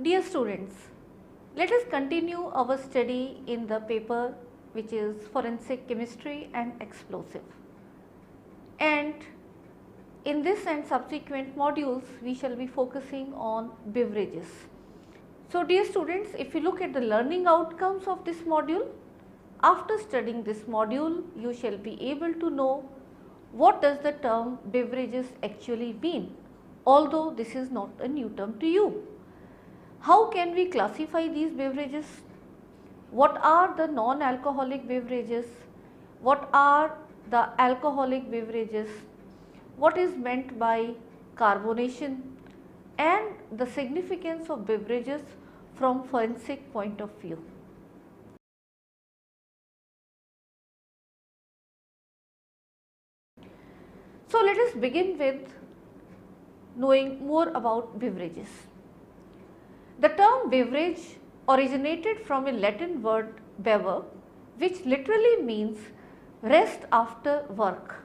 Dear students, let us continue our study in the paper which is Forensic Chemistry and Explosive. And in this and subsequent modules, we shall be focusing on beverages. So dear students, if you look at the learning outcomes of this module, after studying this module, you shall be able to know what does the term beverages actually mean, although this is not a new term to you. How can we classify these beverages? What are the non-alcoholic beverages? What are the alcoholic beverages? What is meant by carbonation and the significance of beverages from forensic point of view. So let us begin with knowing more about beverages. The term beverage originated from a Latin word bever, which literally means rest after work.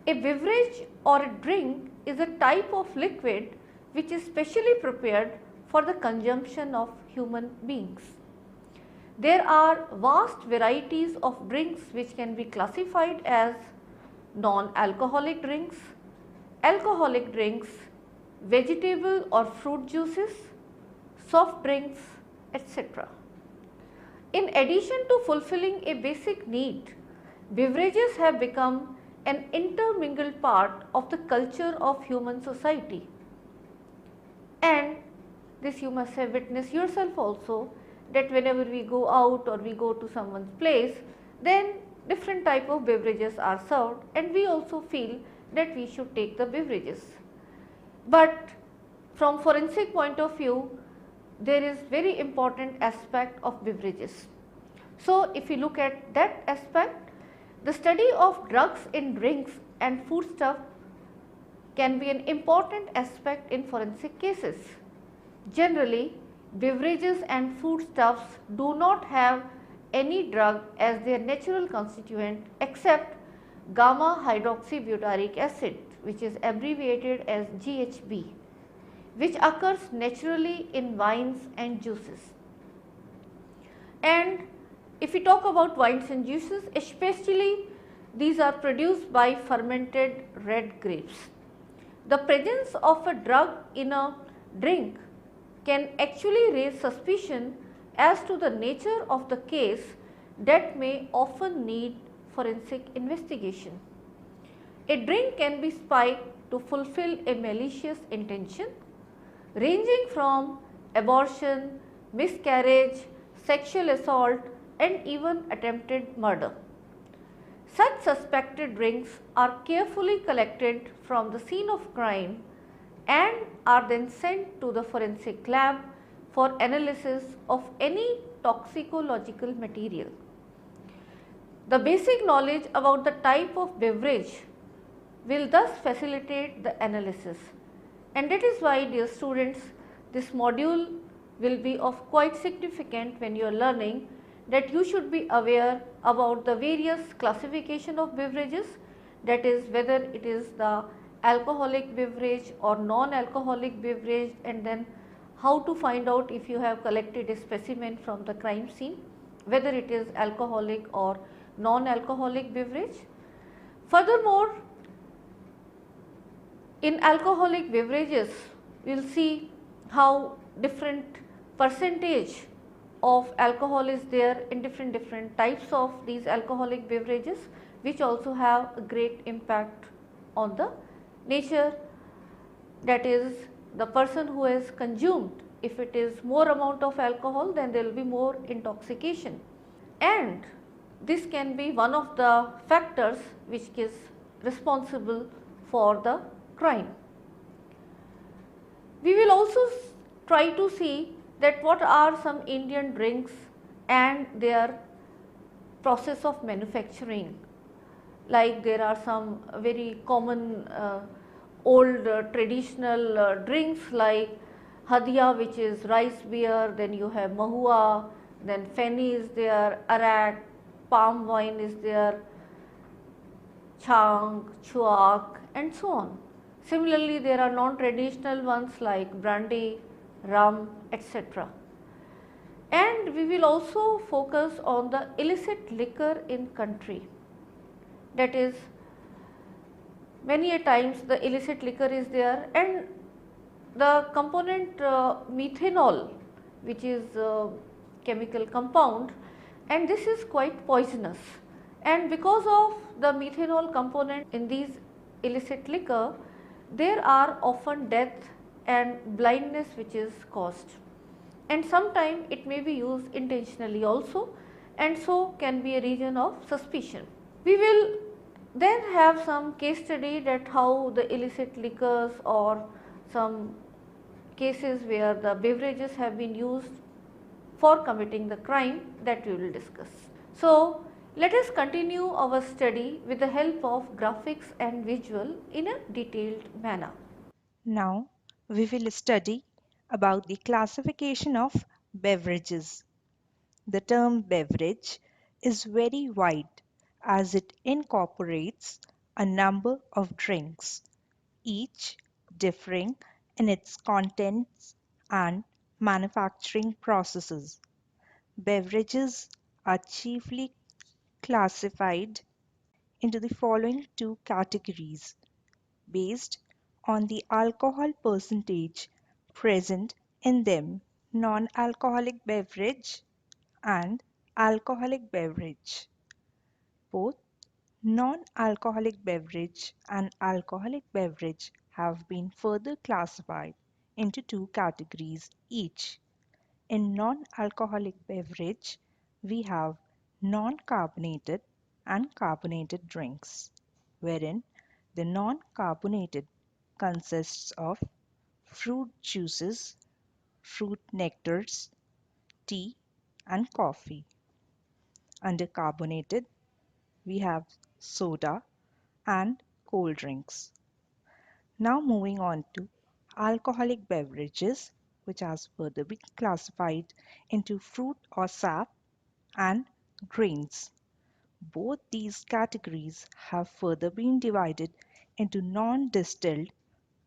A beverage or a drink is a type of liquid which is specially prepared for the consumption of human beings. There are vast varieties of drinks which can be classified as non-alcoholic drinks, alcoholic drinks, vegetable or fruit juices, soft drinks, etc. In addition to fulfilling a basic need, beverages have become an intermingled part of the culture of human society. And this you must have witnessed yourself also, that whenever we go out or we go to someone's place, then different type of beverages are served and we also feel that we should take the beverages. But from forensic point of view, there is very important aspect of beverages. So if you look at that aspect, the study of drugs in drinks and foodstuff can be an important aspect in forensic cases. Generally, beverages and foodstuffs do not have any drug as their natural constituent except gamma hydroxybutyric acid, which is abbreviated as GHB, which occurs naturally in wines and juices. And if we talk about wines and juices, especially these are produced by fermented red grapes. The presence of a drug in a drink can actually raise suspicion as to the nature of the case that may often need forensic investigation. A drink can be spiked to fulfill a malicious intention ranging from abortion, miscarriage, sexual assault and even attempted murder. Such suspected drinks are carefully collected from the scene of crime and are then sent to the forensic lab for analysis of any toxicological material. The basic knowledge about the type of beverage will thus facilitate the analysis, and that is why, dear students, this module will be of quite significant when you are learning that you should be aware about the various classification of beverages, that is whether it is the alcoholic beverage or non-alcoholic beverage, and then how to find out if you have collected a specimen from the crime scene, whether it is alcoholic or non-alcoholic beverage. Furthermore, in alcoholic beverages, we will see how different percentage of alcohol is there in different types of these alcoholic beverages, which also have a great impact on the nature, that is the person who has consumed. If it is more amount of alcohol, then there will be more intoxication, and this can be one of the factors which is responsible for the crime. We will also try to see that what are some Indian drinks and their process of manufacturing. Like there are some very common old traditional drinks like Hadia, which is rice beer, then you have Mahua, then Feni is there, Arak, palm wine is there, Chang, Chuak and so on. Similarly, there are non-traditional ones like brandy, rum, etc. And we will also focus on the illicit liquor in country. That is, many a times the illicit liquor is there, and the component methanol, which is chemical compound, and this is quite poisonous, and because of the methanol component in these illicit liquor, there are often death and blindness which is caused, and sometimes it may be used intentionally also, and so can be a reason of suspicion. We will then have some case study that how the illicit liquors or some cases where the beverages have been used for committing the crime, that we will discuss. So, let us continue our study with the help of graphics and visual in a detailed manner. Now, we will study about the classification of beverages. The term beverage is very wide as it incorporates a number of drinks, each differing in its contents and manufacturing processes. Beverages are chiefly classified into the following two categories based on the alcohol percentage present in them: non-alcoholic beverage and alcoholic beverage. Both non-alcoholic beverage and alcoholic beverage have been further classified into two categories each. In non-alcoholic beverage, we have non-carbonated and carbonated drinks, wherein the non-carbonated consists of fruit juices, fruit nectars, tea, and coffee. Under carbonated, we have soda and cold drinks. Now moving on to alcoholic beverages, which has further been classified into fruit or sap and grains. Both these categories have further been divided into non-distilled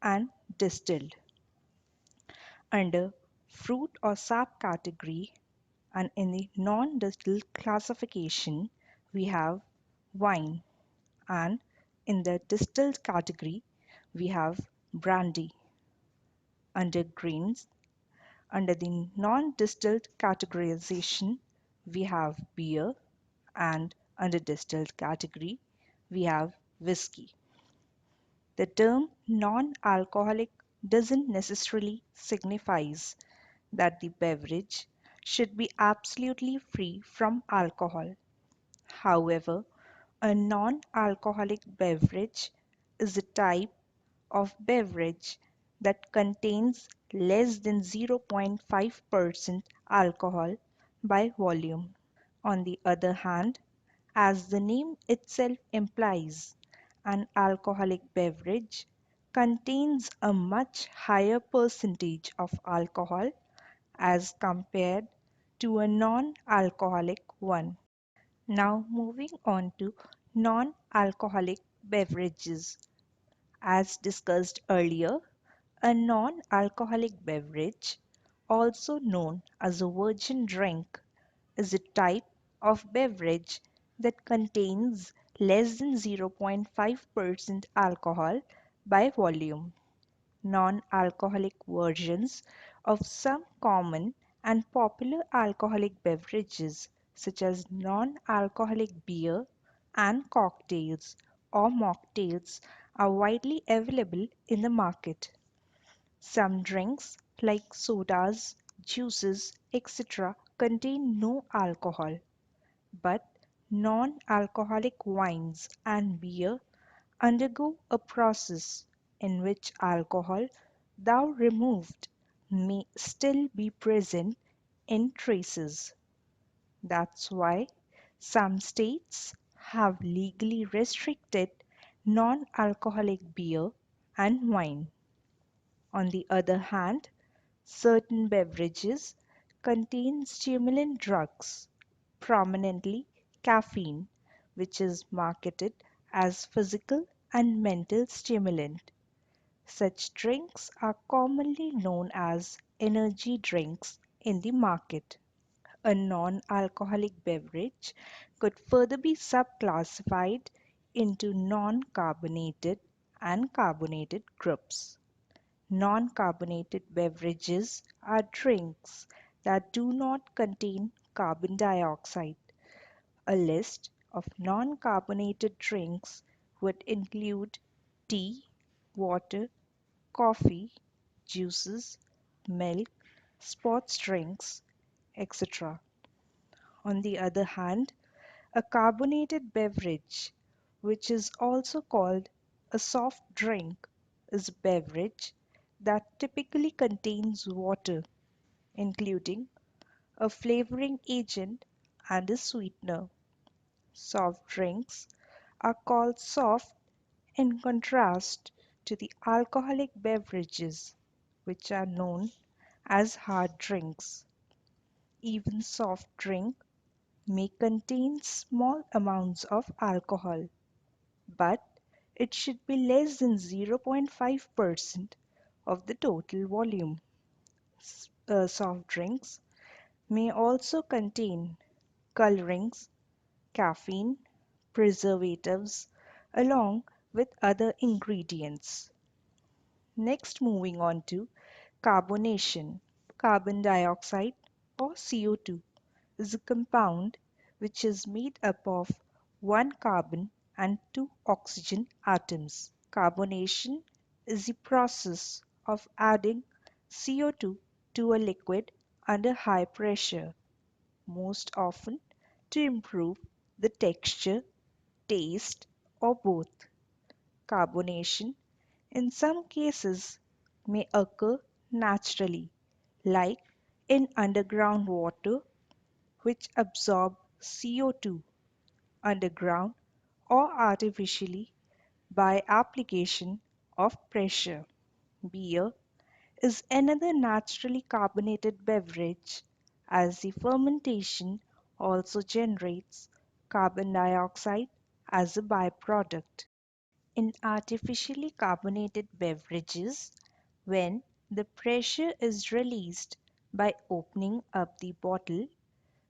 and distilled. Under fruit or sap category and in the non-distilled classification, we have wine, and in the distilled category, we have brandy. Under grains, under the non-distilled categorization, we have beer, and under distilled category, we have whiskey. The term non-alcoholic doesn't necessarily signifies that the beverage should be absolutely free from alcohol. However, a non-alcoholic beverage is a type of beverage that contains less than 0.5% alcohol by volume. On the other hand, as the name itself implies, an alcoholic beverage contains a much higher percentage of alcohol as compared to a non-alcoholic one. Now moving on to non-alcoholic beverages. As discussed earlier, a non-alcoholic beverage, also known as a virgin drink, is a type of beverage that contains less than 0.5% alcohol by volume. Non-alcoholic versions of some common and popular alcoholic beverages such as non-alcoholic beer and cocktails or mocktails are widely available in the market. Some drinks like sodas, juices, etc. contain no alcohol, but non-alcoholic wines and beer undergo a process in which alcohol, though removed, may still be present in traces. That's why some states have legally restricted non-alcoholic beer and wine. On the other hand, certain beverages contain stimulant drugs, prominently caffeine, which is marketed as physical and mental stimulant. Such drinks are commonly known as energy drinks in the market. A non-alcoholic beverage could further be subclassified into non-carbonated and carbonated groups. Non-carbonated beverages are drinks that do not contain carbon dioxide. A list of non-carbonated drinks would include tea, water, coffee, juices, milk, sports drinks, etc. On the other hand, a carbonated beverage, which is also called a soft drink, is a beverage that typically contains water, including a flavoring agent and a sweetener. Soft drinks are called soft in contrast to the alcoholic beverages, which are known as hard drinks. Even soft drink may contain small amounts of alcohol, but it should be less than 0.5% of the total volume. Soft drinks may also contain colorings, caffeine, preservatives, along with other ingredients. Next, moving on to carbonation. Carbon dioxide or CO2 is a compound which is made up of one carbon and two oxygen atoms. Carbonation is the process of adding CO2 to a liquid under high pressure, most often to improve the texture, taste, or both. Carbonation, in some cases, may occur naturally, like in underground water, which absorb CO2 underground, or artificially by application of pressure. Beer is another naturally carbonated beverage, as the fermentation also generates carbon dioxide as a byproduct. In artificially carbonated beverages, when the pressure is released by opening up the bottle,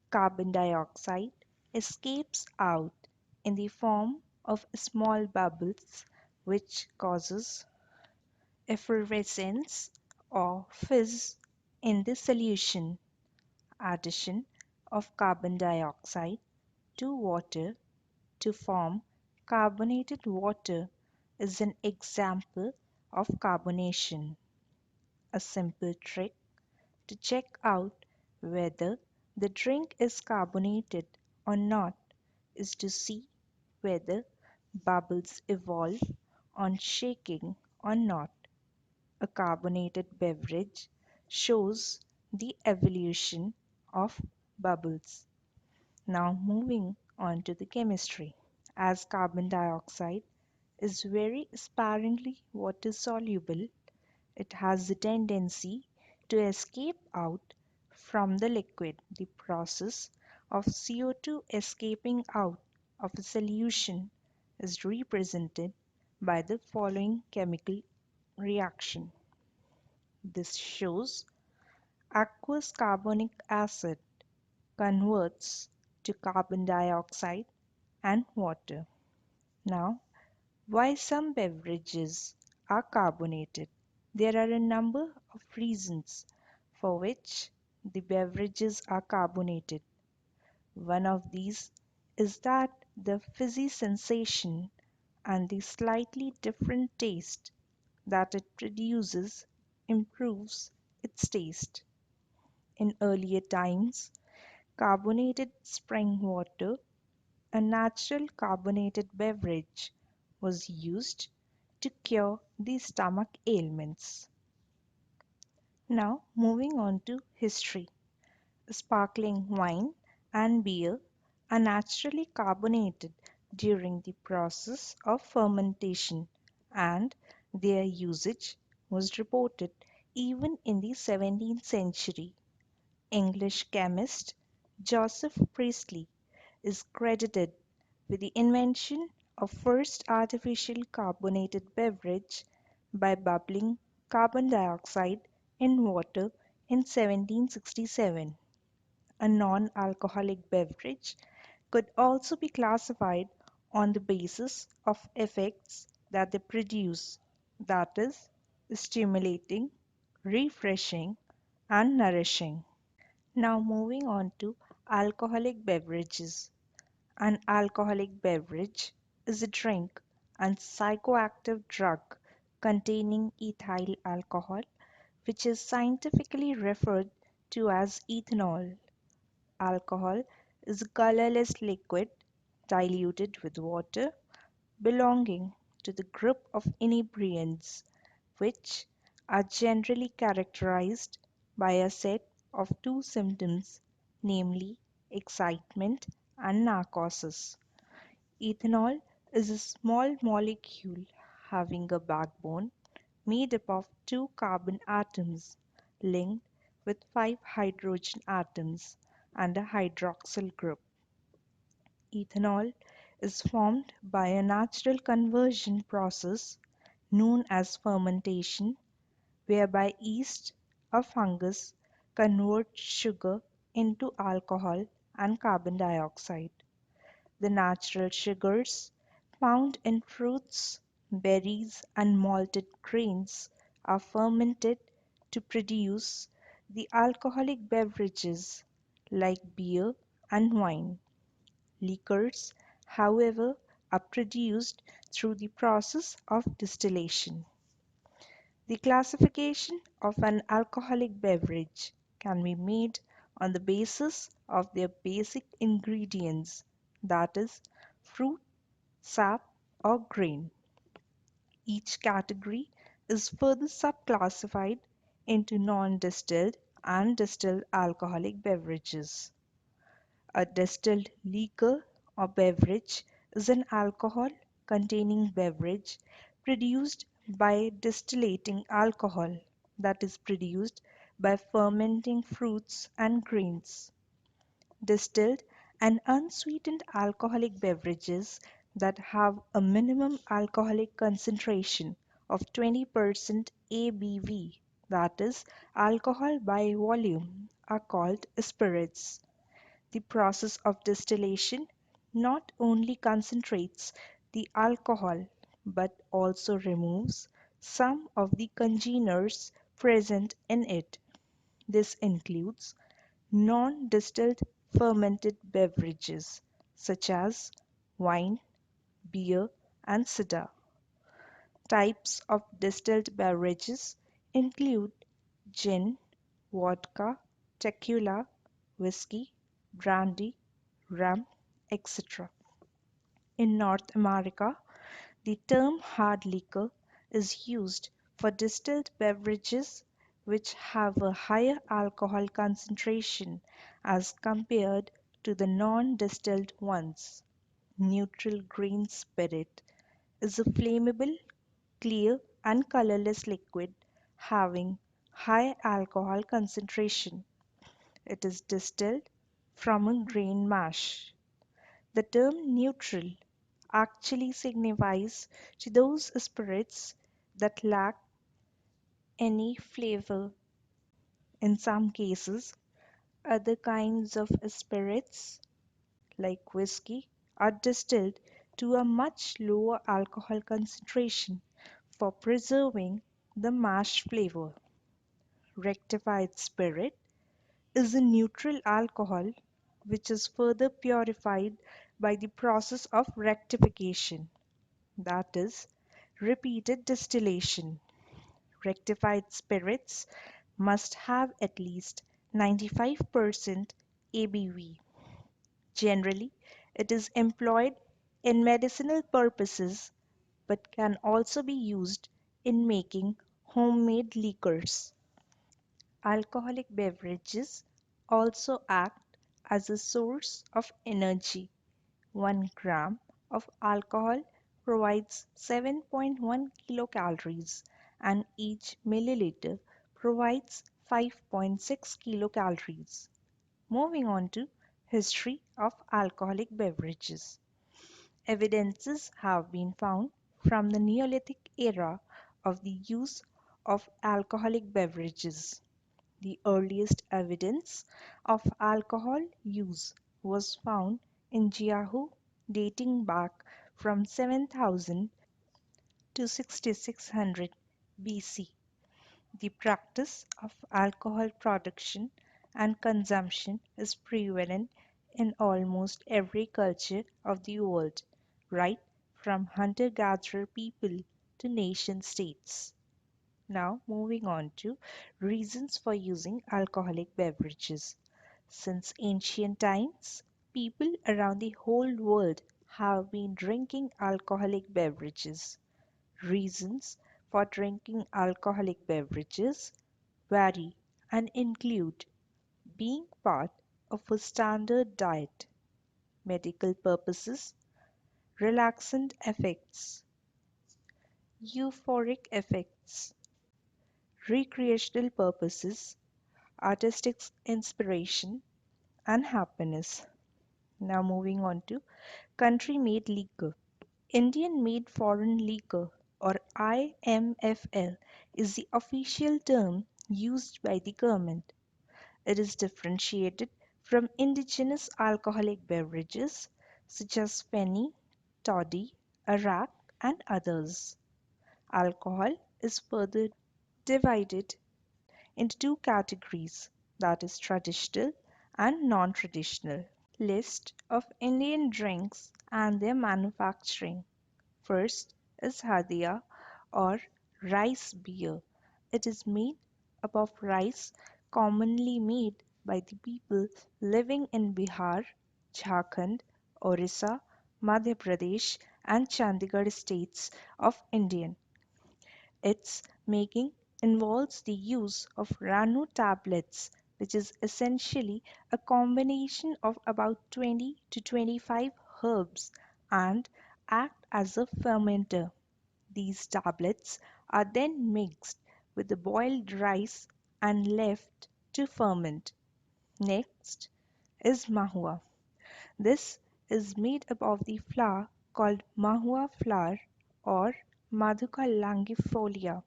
carbon dioxide escapes out in the form of small bubbles, which causes effervescence or fizz in the solution. Addition of carbon dioxide to water to form carbonated water is an example of carbonation. A simple trick to check out whether the drink is carbonated or not is to see whether bubbles evolve on shaking or not. A carbonated beverage shows the evolution of bubbles. Now, moving on to the chemistry. As carbon dioxide is very sparingly water soluble, it has the tendency to escape out from the liquid. The process of CO2 escaping out of a solution is represented by the following chemical reaction. This shows aqueous carbonic acid converts to carbon dioxide and water. Now, why some beverages are carbonated? There are a number of reasons for which the beverages are carbonated. One of these is that the fizzy sensation and the slightly different taste that it produces improves its taste. In earlier times, carbonated spring water, a natural carbonated beverage, was used to cure the stomach ailments. Now, moving on to history. Sparkling wine and beer are naturally carbonated during the process of fermentation, and their usage was reported even in the 17th century. English chemist Joseph Priestley is credited with the invention of first artificial carbonated beverage by bubbling carbon dioxide in water In 1767, a non-alcoholic beverage could also be classified on the basis of effects that they produce, that is, stimulating, refreshing, and nourishing. Now, moving on to alcoholic beverages. An alcoholic beverage is a drink and psychoactive drug containing ethyl alcohol, which is scientifically referred to as ethanol. Alcohol is a colorless liquid diluted with water belonging to the group of inebriants, which are generally characterized by a set of two symptoms, namely excitement and narcosis. Ethanol is a small molecule having a backbone made up of two carbon atoms linked with five hydrogen atoms and a hydroxyl group. Ethanol is formed by a natural conversion process known as fermentation, whereby yeast, a fungus, converts sugar into alcohol and carbon dioxide. The natural sugars found in fruits, berries, and malted grains are fermented to produce the alcoholic beverages like beer and wine. Liquors, however, are produced through the process of distillation. The classification of an alcoholic beverage can be made on the basis of their basic ingredients, that is, fruit, sap, or grain. Each category is further subclassified into non-distilled and distilled alcoholic beverages. A distilled liquor or beverage is an alcohol containing beverage produced by distillating alcohol, that is produced by fermenting fruits and grains. Distilled and unsweetened alcoholic beverages that have a minimum alcoholic concentration of 20% ABV, that is alcohol by volume, are called spirits. The process of distillation not only concentrates the alcohol but also removes some of the congeners present in it. This includes non-distilled fermented beverages such as wine, beer, and cider. Types of distilled beverages include gin, vodka, tequila, whiskey, brandy, rum, etc. In North America, the term hard liquor is used for distilled beverages which have a higher alcohol concentration as compared to the non-distilled ones. Neutral grain spirit is a flammable, clear, and colorless liquid having high alcohol concentration. It is distilled from a grain mash. The term neutral actually signifies to those spirits that lack any flavor. In some cases, other kinds of spirits, like whiskey, are distilled to a much lower alcohol concentration for preserving the mash flavor. Rectified spirit is a neutral alcohol which is further purified by the process of rectification, that is, repeated distillation. Rectified spirits must have at least 95% ABV. Generally, it is employed in medicinal purposes but can also be used in making homemade liquors. Alcoholic beverages also act as a source of energy. 1 gram of alcohol provides 7.1 kilocalories, and each milliliter provides 5.6 kilocalories. Moving on to history of alcoholic beverages. Evidences have been found from the Neolithic era of the use of alcoholic beverages. The earliest evidence of alcohol use was found in Jiahu dating back from 7000 to 6600 BC. The practice of alcohol production and consumption is prevalent in almost every culture of the world, right from hunter gatherer people to nation states. Now, moving on to reasons for using alcoholic beverages. Since ancient times, people around the whole world have been drinking alcoholic beverages. Reasons for drinking alcoholic beverages vary and include being part of a standard diet, medical purposes, relaxant effects, euphoric effects, recreational purposes, artistic inspiration, and happiness. Now, moving on to country made liquor. Indian made foreign liquor, or IMFL, is the official term used by the government. It is differentiated from indigenous alcoholic beverages such as Feni, toddy, arak, and others. Alcohol is further divided into two categories, that is traditional and non-traditional. List of Indian drinks and their manufacturing. First is Hadia or rice beer. It is made up of rice commonly made by the people living in Bihar, Jharkhand, Orissa, Madhya Pradesh, and Chandigarh states of India. Its making involves the use of Ranu tablets, which is essentially a combination of about 20 to 25 herbs and act as a fermenter. These tablets are then mixed with the boiled rice and left to ferment. Next is mahua. This is made up of the flower called mahua flower or Maduka langifolia,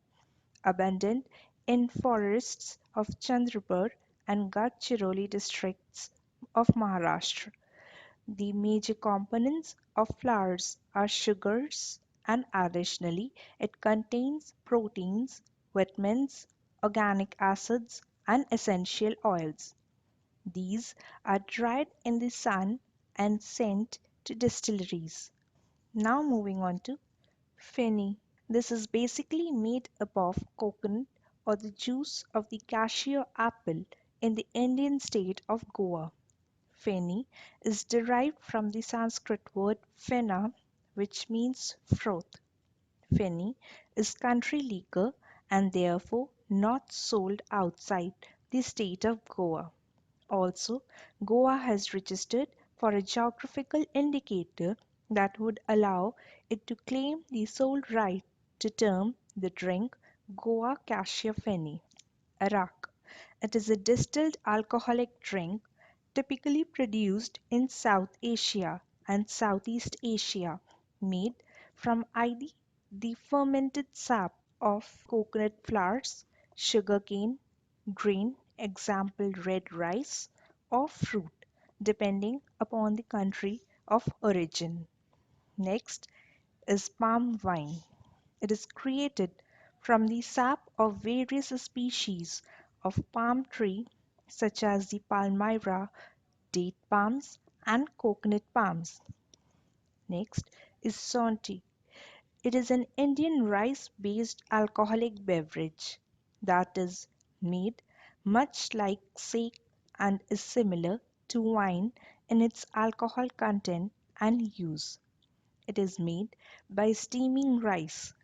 abundant in forests of Chandrapur and Gadchiroli districts of Maharashtra. The major components of flours are sugars, and additionally it contains proteins, vitamins, organic acids, and essential oils. These are dried in the sun and sent to distilleries. Now moving on to Feni. This is basically made up of coconut or the juice of the cassia apple in the Indian state of Goa. Feni is derived from the Sanskrit word "fena", which means froth. Feni is country liquor and therefore not sold outside the state of Goa. Also, Goa has registered for a geographical indicator that would allow it to claim the sole right to term the drink Goa Cassia Feni. Arak. It is a distilled alcoholic drink typically produced in South Asia and Southeast Asia, made from either the fermented sap of coconut flowers, sugarcane, grain, example red rice, or fruit, depending upon the country of origin. Next is palm wine. It is created from the sap of various species of palm tree such as the palmyra, date palms, and coconut palms. Next is Sonti. It is an Indian rice-based alcoholic beverage that is made much like sake and is similar to wine in its alcohol content and use. It is made by steaming rice.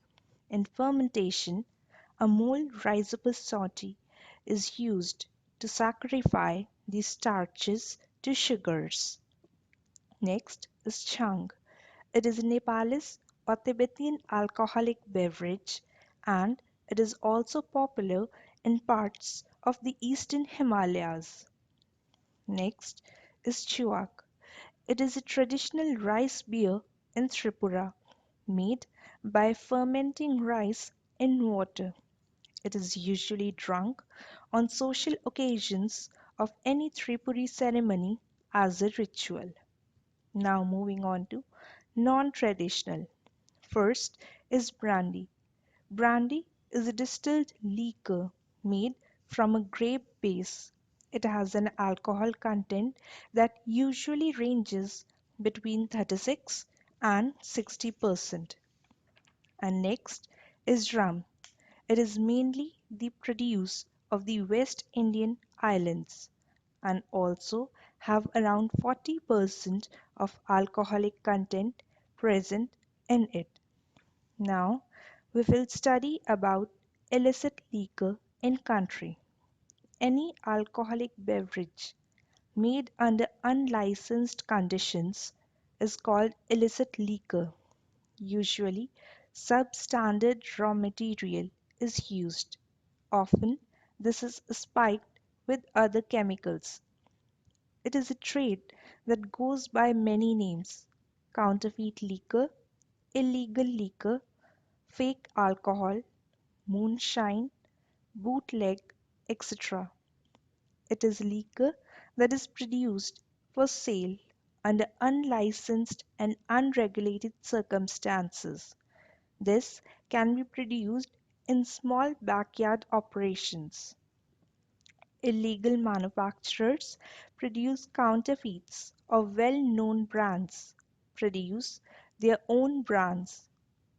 In fermentation, a mole rhizopus soti is used to saccharify the starches to sugars. Next is Chang. It is a Nepalese or Tibetan alcoholic beverage and it is also popular in parts of the eastern Himalayas. Next is Chuak. It is a traditional rice beer in Tripura, made by fermenting rice in water. It is usually drunk on social occasions of any Tripuri ceremony as a ritual. Now moving on to non-traditional. First is brandy. Brandy is a distilled liquor made from a grape base. It has an alcohol content that usually ranges between 36 and 60%. And next is rum. It is mainly the produce of the West Indian islands and also have around 40% of alcoholic content present in it. Now we will study about illicit liquor in country. Any alcoholic beverage made under unlicensed conditions is called illicit liquor. Usually, substandard raw material is used. Often, this is spiked with other chemicals. It is a trade that goes by many names: counterfeit liquor, illegal liquor, fake alcohol, moonshine, bootleg, etc. It is liquor that is produced for sale under unlicensed and unregulated circumstances. This can be produced in small backyard operations. Illegal manufacturers produce counterfeits of well-known brands, produce their own brands,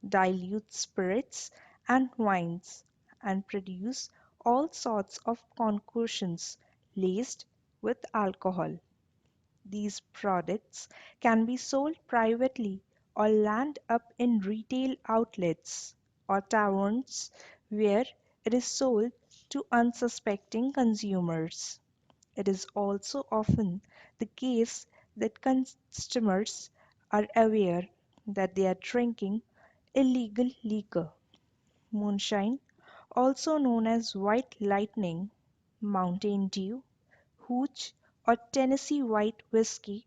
dilute spirits and wines, and produce all sorts of concoctions laced with alcohol. These products can be sold privately or land up in retail outlets or taverns where it is sold to unsuspecting consumers. It is also often the case that customers are aware that they are drinking illegal liquor. Moonshine, also known as white lightning, Mountain Dew, hooch, or Tennessee white whiskey,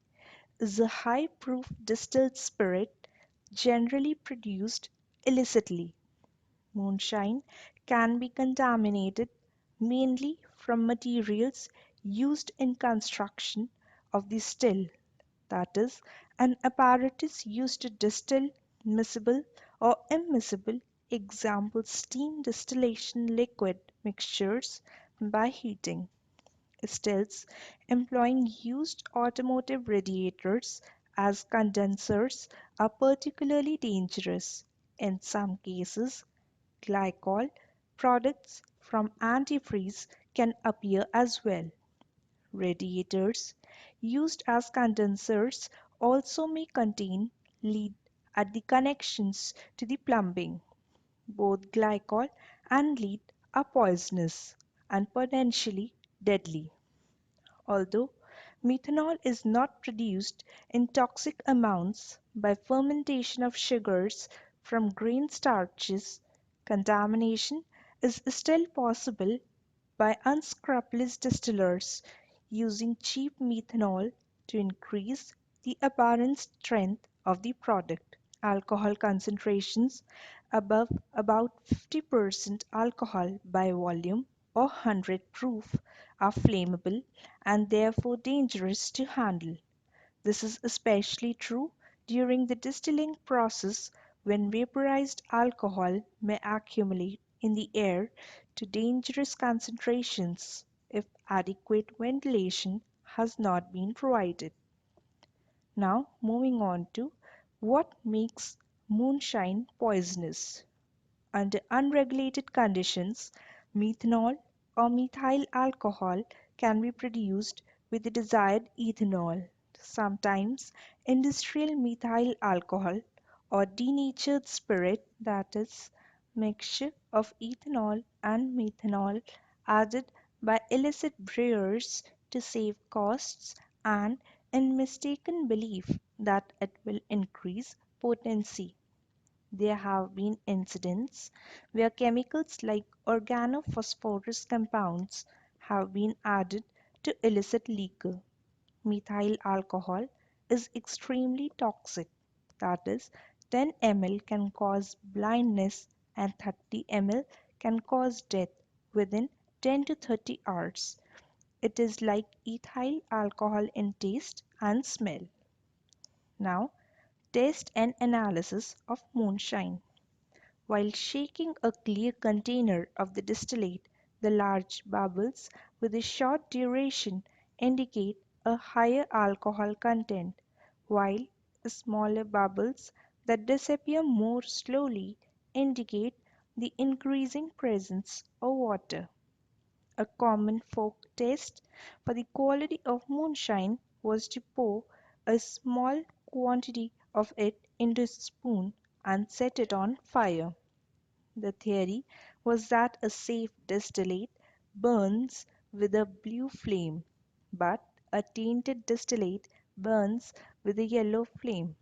is a high proof distilled spirit generally produced illicitly. Moonshine can be contaminated mainly from materials used in construction of the still, that is, an apparatus used to distill miscible or immiscible, example steam distillation liquid mixtures by heating. Stills employing used automotive radiators as condensers are particularly dangerous. In some cases, glycol products from antifreeze can appear as well. Radiators used as condensers also may contain lead at the connections to the plumbing. Both glycol and lead are poisonous and potentially deadly. Although methanol is not produced in toxic amounts by fermentation of sugars from grain starches, contamination is still possible by unscrupulous distillers using cheap methanol to increase the apparent strength of the product. Alcohol concentrations above about 50% alcohol by volume or 100 proof are flammable and therefore dangerous to handle. This is especially true during the distilling process when vaporized alcohol may accumulate in the air to dangerous concentrations if adequate ventilation has not been provided. Now, moving on to what makes moonshine poisonous. Under unregulated conditions, methanol or methyl alcohol can be produced with the desired ethanol. Sometimes industrial methyl alcohol or denatured spirit, that is, mixture of ethanol and methanol added by illicit brewers to save costs and in mistaken belief that it will increase potency. There have been incidents where chemicals like organophosphorus compounds have been added to illicit liquor. Methyl alcohol is extremely toxic, that is, 10 ml can cause blindness and 30 ml can cause death within 10 to 30 hours. It is like ethyl alcohol in taste and smell. Now, test and analysis of moonshine. While shaking a clear container of the distillate, the large bubbles with a short duration indicate a higher alcohol content, while smaller bubbles that disappear more slowly indicate the increasing presence of water. A common folk test for the quality of moonshine was to pour a small quantity of it into a spoon and set it on fire. The theory was that a safe distillate burns with a blue flame, but a tainted distillate burns with a yellow flame.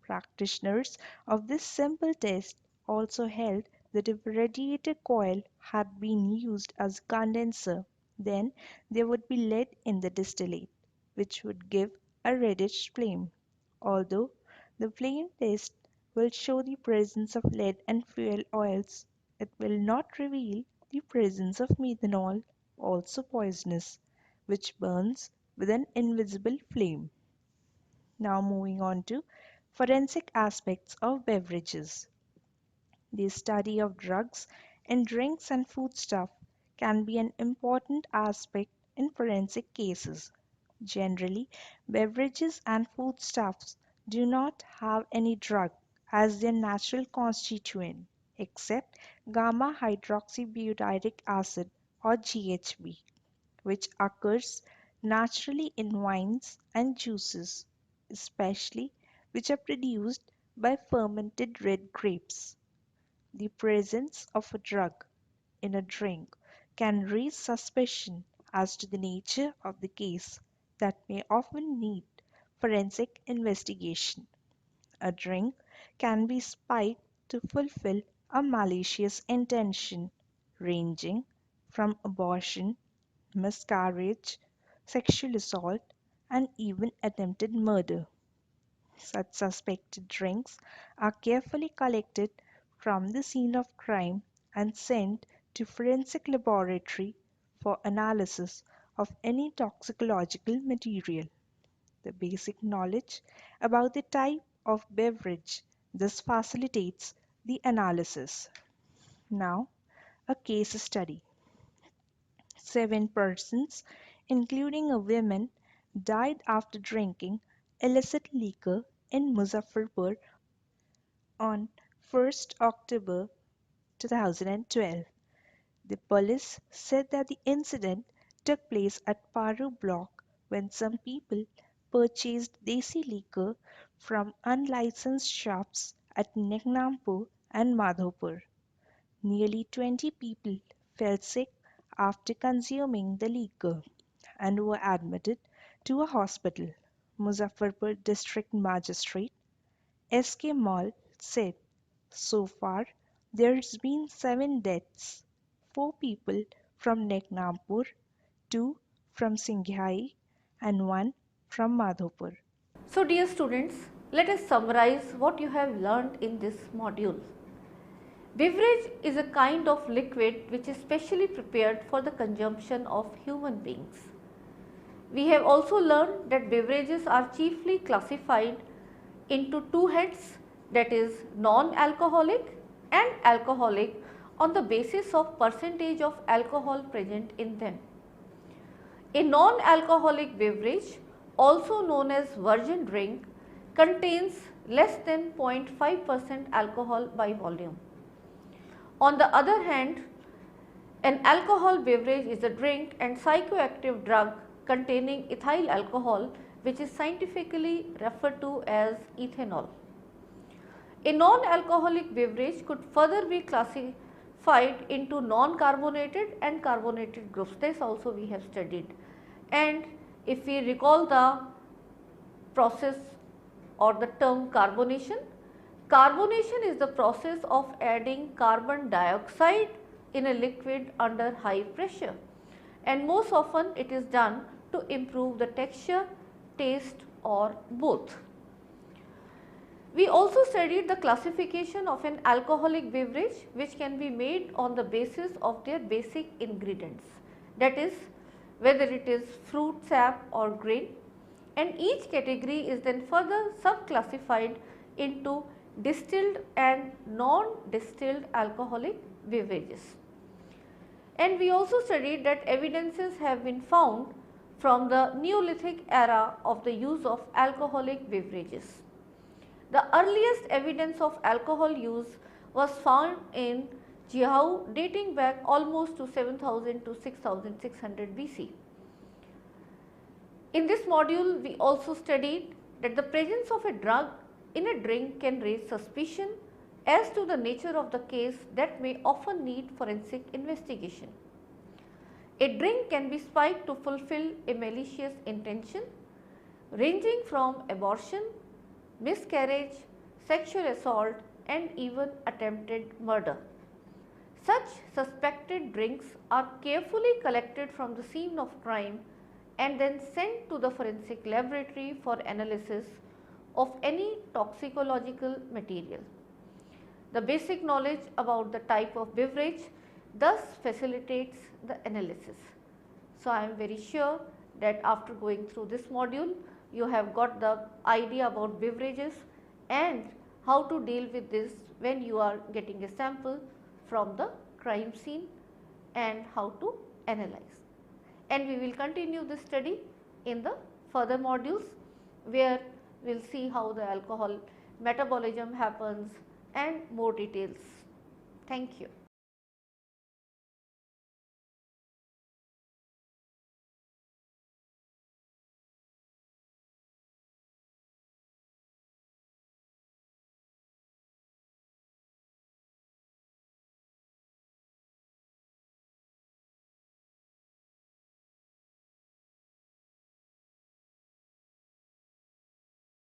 Practitioners of this simple test also held that if a radiator coil had been used as a condenser, then there would be lead in the distillate, which would give a reddish flame. Although the flame test will show the presence of lead and fuel oils, it will not reveal the presence of methanol, also poisonous, which burns with an invisible flame. Now moving on to forensic aspects of beverages. The study of drugs in drinks and foodstuff can be an important aspect in forensic cases. Generally, beverages and foodstuffs do not have any drug as their natural constituent except gamma hydroxybutyric acid or GHB, which occurs naturally in wines and juices, especially which are produced by fermented red grapes. The presence of a drug in a drink can raise suspicion as to the nature of the case that may often need forensic investigation. A drink can be spiked to fulfill a malicious intention, ranging from abortion, miscarriage, sexual assault, and even attempted murder. Such suspected drinks are carefully collected from the scene of crime and sent to forensic laboratory for analysis of any toxicological material. The basic knowledge about the type of beverage thus facilitates the analysis. Now, a case study. 7 persons, including a woman, died after drinking illicit liquor in Muzaffarpur on 1st October 2012. The police said that the incident took place at Paru block when some people purchased desi liquor from unlicensed shops at Nignampur and Madhopur. Nearly 20 people fell sick after consuming the liquor and were admitted to a hospital. Muzaffarpur District Magistrate S.K. Mall said, so far there's been 7 deaths, 4 people from Neknampur, 2 from Singhai, and 1 from Madhopur. So dear students, let us summarize what you have learned in this module. Beverage is a kind of liquid which is specially prepared for the consumption of human beings. We have also learned that beverages are chiefly classified into 2 heads, that is non-alcoholic and alcoholic, on the basis of percentage of alcohol present in them. A non-alcoholic beverage, also known as virgin drink, contains less than 0.5% alcohol by volume. On the other hand, an alcohol beverage is a drink and psychoactive drug containing ethyl alcohol, which is scientifically referred to as ethanol. A non-alcoholic beverage could further be classified into non-carbonated and carbonated groups. This also we have studied. And if we recall the process or the term carbonation, carbonation is the process of adding carbon dioxide in a liquid under high pressure, and most often it is done to improve the texture, taste, or both. We also studied the classification of an alcoholic beverage which can be made on the basis of their basic ingredients, that is whether it is fruit sap or grain, and each category is then further sub-classified into distilled and non-distilled alcoholic beverages. And we also studied that evidences have been found from the Neolithic era of the use of alcoholic beverages. The earliest evidence of alcohol use was found in Jiao dating back almost to 7000 to 6600 BC. In this module, we also studied that the presence of a drug in a drink can raise suspicion as to the nature of the case that may often need forensic investigation. A drink can be spiked to fulfill a malicious intention ranging from abortion, miscarriage, sexual assault and even attempted murder. Such suspected drinks are carefully collected from the scene of crime and then sent to the forensic laboratory for analysis of any toxicological material. The basic knowledge about the type of beverage thus facilitates the analysis. So, I am very sure that after going through this module, you have got the idea about beverages and how to deal with this when you are getting a sample from the crime scene and how to analyze. And we will continue this study in the further modules where we will see how the alcohol metabolism happens and more details. Thank you.